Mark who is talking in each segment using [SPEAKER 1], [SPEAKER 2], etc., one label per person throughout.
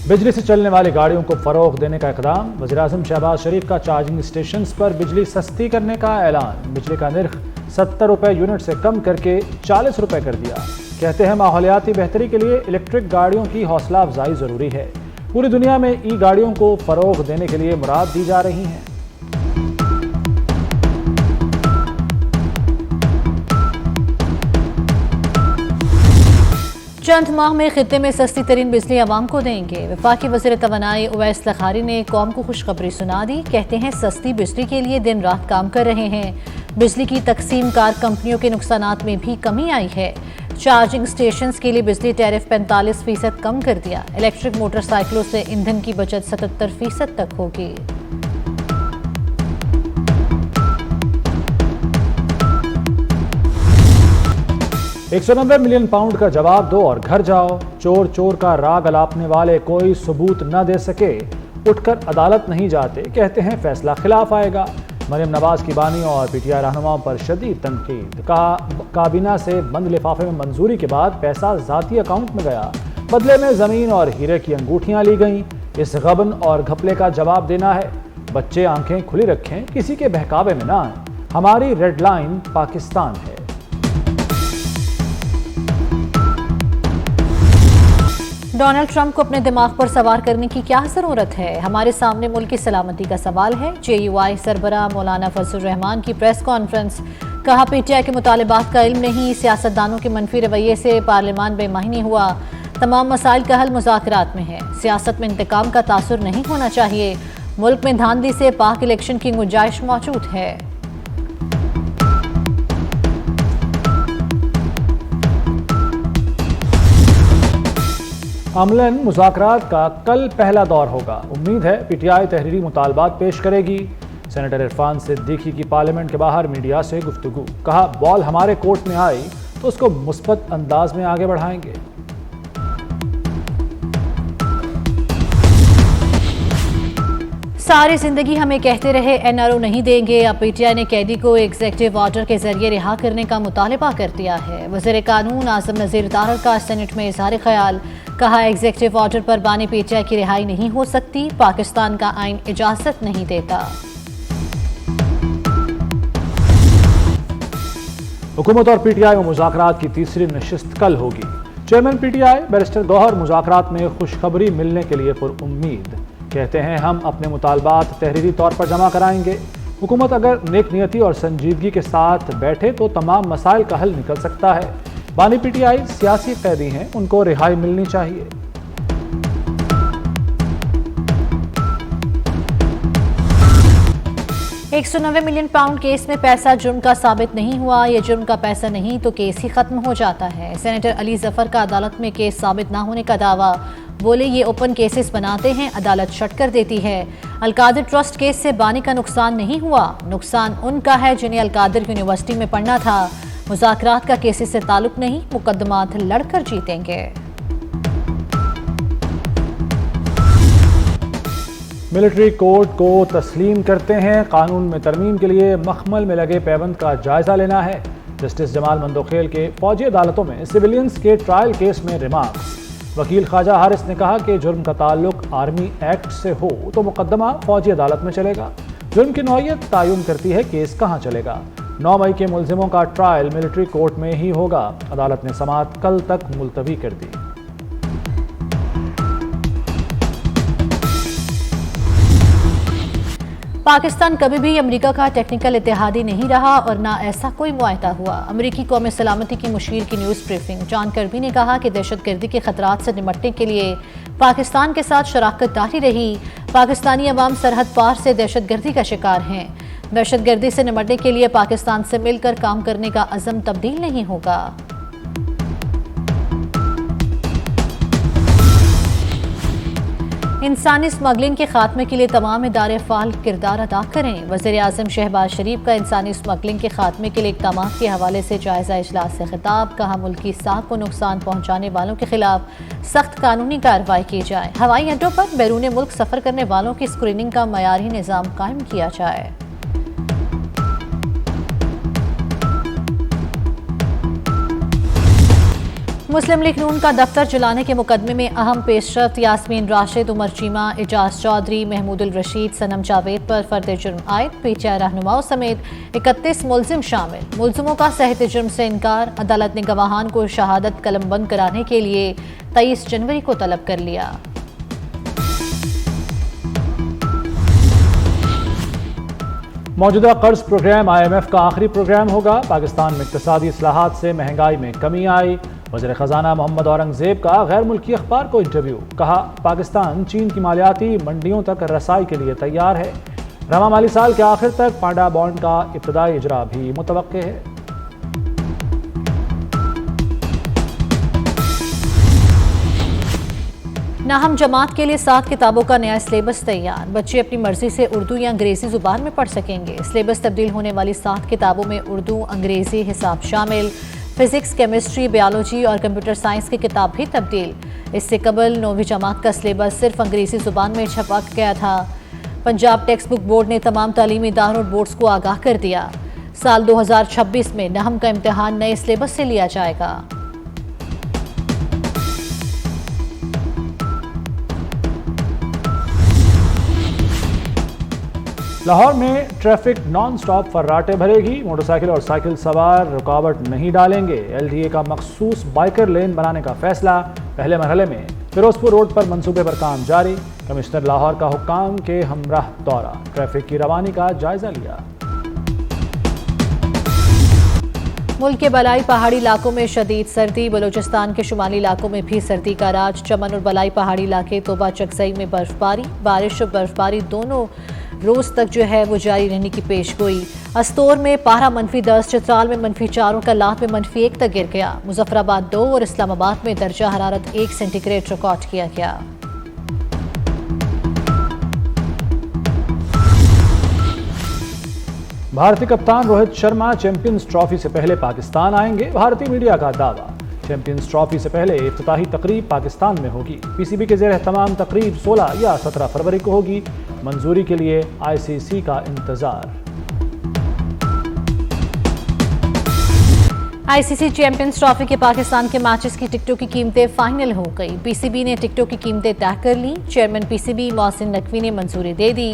[SPEAKER 1] बिजली से चलने वाली गाड़ियों को फरोग देने का इकदाम। वज़ीर-ए-आज़म शहबाज शरीफ का चार्जिंग स्टेशन पर बिजली सस्ती करने का ऐलान। बिजली का निर्ख 70 रुपए यूनिट से कम करके 40 रुपए कर दिया। कहते हैं माहौलियाती बेहतरी के लिए इलेक्ट्रिक गाड़ियों की हौसला अफजाई जरूरी है। पूरी दुनिया में ई गाड़ियों को फरोग देने के लिए मुराद दी जा रही है।
[SPEAKER 2] चंद माह में खित्ते में सस्ती तरीन बिजली आवाम को देंगे। वफाकी वज़ीर तवानाई उवैस लखारी ने कौम को खुशखबरी सुना दी। कहते हैं सस्ती बिजली के लिए दिन रात काम कर रहे हैं। बिजली की तकसीम कार कंपनियों के नुकसानात में भी कमी आई है। चार्जिंग स्टेशंस के लिए बिजली टैरिफ 45% कम कर दिया। इलेक्ट्रिक मोटरसाइकिलों से ईंधन की बचत 77% तक होगी।
[SPEAKER 1] 190 मिलियन पाउंड का जवाब दो और घर जाओ। चोर चोर का राग अलापने वाले कोई सबूत न दे सके उठकर अदालत नहीं जाते। कहते हैं फैसला खिलाफ आएगा। मरियम नवाज की बानी और पीटीआई रहनुमाओं पर शदीद तनकीद। कहा काबीना से बंद लिफाफे में मंजूरी के बाद पैसा जाती अकाउंट में गया। बदले में जमीन और हीरे की अंगूठियां ली गईं। इस गबन और घपले का जवाब देना है। बच्चे आंखें खुली रखें, किसी के बहकावे में ना आए। हमारी रेड लाइन पाकिस्तान है।
[SPEAKER 2] डोनाल्ड ट्रंप को अपने दिमाग पर सवार करने की क्या जरूरत है? हमारे सामने मुल्क की सलामती का सवाल है। JUI सरबराह मौलाना फजल रहमान की प्रेस कॉन्फ्रेंस। कहा पीटीआई के मुतालिबात का इल्म नहीं, सियासतदानों के मनफी रवैये से पार्लियामान बेमानी हुआ। तमाम मसाइल का हल मुज़ाकरात में है। सियासत में इंतकाम का तासुर नहीं होना चाहिए। मुल्क में धांधली से पाक इलेक्शन की गुंजाइश मौजूद है।
[SPEAKER 1] अमलन मुज़ाकरात का कल पहला दौर होगा। उम्मीद है पीटीआई तहरीरी मुतालबात पेश करेगी। सेनेटर इरफान सिद्दीकी की पार्लियामेंट के बाहर मीडिया से गुफ्तगू। कहा बॉल हमारे कोर्ट में आई तो उसको मुस्बत अंदाज में आगे बढ़ाएंगे।
[SPEAKER 2] सारी जिंदगी हमें कहते रहे NRO नहीं देंगे। अब पीटीआई ने कैदी को एग्जीक्यूटिव ऑर्डर के जरिए रिहा करने का मुतालबा कर दिया है। वज़ीर कानून आज़म नज़ीर तारड़ का सेनेट में इज़हार ख्याल। कहा एग्जीक्यूटिव ऑर्डर पर बानी पीटीआई की रिहाई नहीं हो सकती। पाकिस्तान का आइन इजाजत नहीं देता।
[SPEAKER 1] हुकूमत और पीटीआई में मुज़ाकरात की तीसरी नशिस्त कल होगी। चेयरमैन पीटीआई बैरिस्टर गौहर मुज़ाकरात में खुशखबरी मिलने के लिए पुरुम्मीद। कहते हैं हम अपने मुतालबात तहरीरी तौर पर जमा कराएंगे। हुकूमत अगर नेक नियति और संजीदगी के साथ बैठे तो तमाम मसाइल का हल निकल सकता है। बानी पीटीआई सियासी कैदी हैं, उनको रिहाई मिलनी चाहिए।
[SPEAKER 2] £190 मिलियन केस में पैसा जुर्म का साबित नहीं हुआ। ये जुर्म का पैसा नहीं तो केस ही खत्म हो जाता है। सेनेटर अली जफर का अदालत में केस साबित ना होने का दावा। बोले ये ओपन केसेस बनाते हैं, अदालत शट कर देती है। अलकादिर ट्रस्ट केस से बानी का नुकसान नहीं हुआ, नुकसान उनका है जिन्हें अलकादिर यूनिवर्सिटी में पढ़ना था। मुज़ाकरात का केसेस से ताल्लुक नहीं, मुकदमात लड़कर जीतेंगे।
[SPEAKER 1] मिलिट्री कोर्ट को तस्लीम करते हैं। कानून में तरमीम के लिए मखमल में लगे पैबंद का जायजा लेना है। जस्टिस जमाल मंदोखेल के फौजी अदालतों में सिविलियंस के ट्रायल केस में रिमार्क्स। वकील ख्वाजा हारिस ने कहा कि जुर्म का ताल्लुक आर्मी एक्ट से हो तो मुकदमा फौजी अदालत में चलेगा। जुर्म की नौयत तयन करती है केस कहाँ चलेगा। 9 मई के मुलजिमों का ट्रायल मिलिट्री कोर्ट में ही होगा। अदालत ने समाअत कल तक मुलतवी कर दी।
[SPEAKER 2] पाकिस्तान कभी भी अमेरिका का टेक्निकल इत्तेहादी नहीं रहा और ना ऐसा कोई मुआहदा हुआ। अमेरिकी कौमी सलामती की मुशीर की न्यूज़ ब्रीफिंग। जॉन कर्बी ने कहा कि दहशतगर्दी के खतरात से निपटने के लिए पाकिस्तान के साथ शराकत जारी रही। पाकिस्तानी अवाम सरहद पार से दहशतगर्दी का शिकार हैं। दहशतगर्दी से निपटने के लिए पाकिस्तान से मिलकर काम करने का अज़म तब्दील नहीं होगा। इंसानी स्मगलिंग के खात्मे के लिए तमाम इदारे फाल किरदार अदा करें। वज़ीर-ए-आज़म शहबाज शरीफ का इंसानी स्मगलिंग के खात्मे के लिए इक़दामात के हवाले से जायज़ा इजलास से खिताब। कहा मुल्क की साख को नुकसान पहुँचाने वालों के खिलाफ सख्त कानूनी कार्रवाई की जाए। हवाई अड्डों पर बैरून मुल्क सफ़र करने वालों की स्क्रीनिंग का मयारी निज़ाम कायम किया जाए। मुस्लिम लीग नून का दफ्तर जलाने के मुकदमे में अहम पेशरफ्त यास्मीन राशिद, उमर चीमा, एजाज चौधरी, महमूदुल रशीद, सनम जावेद पर फर्द जुर्म आयद। पीटीआई रहनुमाओं समेत 31 मुलजिम शामिल। मुलजिमों का सहत जुर्म से इनकार। अदालत ने गवाहान को शहादत कलमबंद कराने के लिए 23 जनवरी को तलब कर लिया।
[SPEAKER 1] मौजूदा कर्ज प्रोग्राम IMF का आखिरी प्रोग्राम होगा। पाकिस्तान में इक्तिसादी इस्लाहात से महंगाई में कमी आई। वज़ीर ख़जाना मोहम्मद औरंगज़ेब का गैर मुल्की अखबार को इंटरव्यू। कहा, पाकिस्तान चीन की मालियाती मंडियों तक रसाई के लिए तैयार है। रवा माली साल के आखिर तक पांडा बॉन्ड का इब्तदाई इजरा भी मुतवक्के है।
[SPEAKER 2] नाहम जमात के लिए 7 किताबों का नया सिलेबस तैयार। बच्चे अपनी मर्जी से उर्दू या अंग्रेजी जुबान में पढ़ सकेंगे। सिलेबस तब्दील होने वाली 7 किताबों में उर्दू, अंग्रेजी, हिसाब शामिल। फिजिक्स, केमिस्ट्री, बायोलॉजी और कंप्यूटर साइंस की किताब भी तब्दील। इससे कबल 9वीं जमात का सिलेबस सिर्फ अंग्रेजी जुबान में छपा गया था। पंजाब टेक्स्ट बुक बोर्ड ने तमाम तालीमी इदारों और बोर्ड्स को आगाह कर दिया। साल 2026 में नाहम का इम्तिहान नए सिलेबस से लिया जाएगा।
[SPEAKER 1] लाहौर में ट्रैफिक नॉन स्टॉप फर्राटे भरेगी। मोटरसाइकिल और साइकिल सवार रुकावट नहीं डालेंगे। LDA का मखसूस बाइकर लेन बनाने का फैसला। पहले मरहले में फिरोजपुर रोड पर मंसूबे पर काम जारी। कमिश्नर लाहौर का हुक्काम के हमराह दौरा। ट्रैफिक की रवानी का जायजा लिया।
[SPEAKER 2] मुल्क के बलाई पहाड़ी इलाकों में शदीद सर्दी। बलूचिस्तान के शुमाली इलाकों में भी सर्दी का राज। चमन और बलाई पहाड़ी इलाके तोबा चकसई में बर्फबारी। बारिश और बर्फबारी दोनों रोज तक जो है वो जारी रहने की पेशगोई। अस्तोर में पारा -10, चित्राल में -4 और कलात में -1 तक गिर गया। मुजफ्फराबाद 2 और इस्लामाबाद में दर्जा हरारत 1 सेंटीग्रेड रिकॉर्ड किया गया।
[SPEAKER 1] भारतीय कप्तान रोहित शर्मा चैंपियंस ट्रॉफी से पहले पाकिस्तान आएंगे। भारतीय मीडिया का दावा। चैंपियंस ट्रॉफी से पहले इफ्तिताही तकरीब पाकिस्तान में होगी। PCB के ज़ेर तमाम तकरीब 16 या 17 फरवरी को होगी। मंजूरी के लिए ICC का इंतजार।
[SPEAKER 2] ICC चैंपियंस ट्रॉफी के पाकिस्तान के मैचेस की टिकटों की कीमतें फाइनल हो गई। PCB ने टिकटों की कीमतें तय कर ली। चेयरमैन PCB मोहसिन नकवी ने मंजूरी दे दी।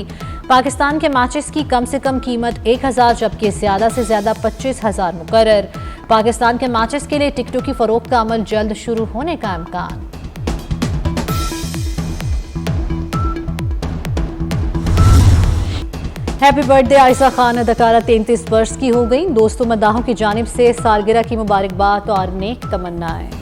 [SPEAKER 2] पाकिस्तान के मैचेस की कम से कम कीमत 1000 जबकि ज्यादा से ज्यादा 25,000 मुकर्रर। पाकिस्तान के मैचेस के लिए टिकटों की फरोख्त का अमल जल्द शुरू होने का इम्कान। Happy birthday Ayesha Khan. अदाकारा 33 वर्ष की हो गई। दोस्तों मदाहों की जानिब से सालगिरह की मुबारकबाद और नेक तमन्नाएं।